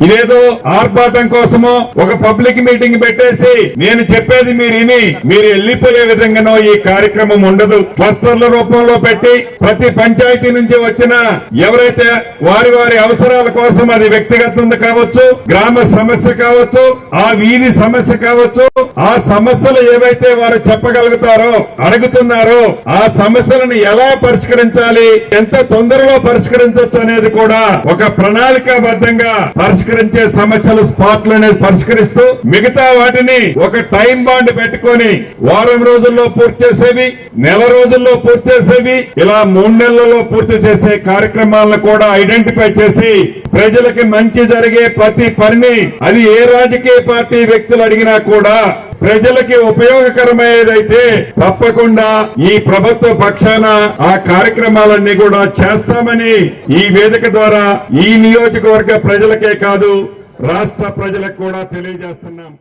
ఇదేదో ఆర్భాటం కోసమో ఒక పబ్లిక్ మీటింగ్ పెట్టేసి నేను చెప్పేది మీరు విని మీరు వెళ్లిపోయే విధంగానో ఈ కార్యక్రమం ఉండదు. క్లస్టర్ల రూపంలో పెట్టి ప్రతి పంచాయతీ నుంచి వచ్చిన ఎవరైతే వారి వారి అవసరాల కోసం, అది వ్యక్తిగతంగా కావచ్చు, గ్రామ సమస్య కావచ్చు, ఆ వీధి సమస్య కావచ్చు, ఆ సమస్యలు ఏవైతే వారు చెప్పగలుగుతారో, అడుగుతున్నారో ఆ సమస్యలను ఎలా పరిష్కరించాలి, ఎంత తొందరలో పరిష్కరించవచ్చు అనేది కూడా ఒక ప్రణాళికాబద్ధంగా పరిష్కరించే సమస్యలు స్పాట్ లోనే పరిష్కరిస్తూ మిగతా వాటిని ఒక టైం బాండ్ పెట్టుకొని వారం రోజుల్లో పూర్తి చేసేవి, నెల రోజుల్లో పూర్తి చేసేవి, ఇలా 3 నెలల్లో పూర్తి చేసే కార్యక్రమాలను కూడా ఐడెంటిఫై చేసి ప్రజలకి మంచి జరిగే ప్రతి పనిని, అది ఏ రాజకీయ పార్టీ వ్యక్తులు అడిగినా కూడా ప్రజలకి ఉపయోగకరమయ్యేదైతే తప్పకుండా ఈ ప్రభుత్వ పక్షాన ఆ కార్యక్రమాలన్నీ కూడా చేస్తామని ఈ వేదిక ద్వారా ఈ నియోజకవర్గ ప్రజలకే కాదు రాష్ట్ర ప్రజలకు కూడా తెలియజేస్తున్నాం.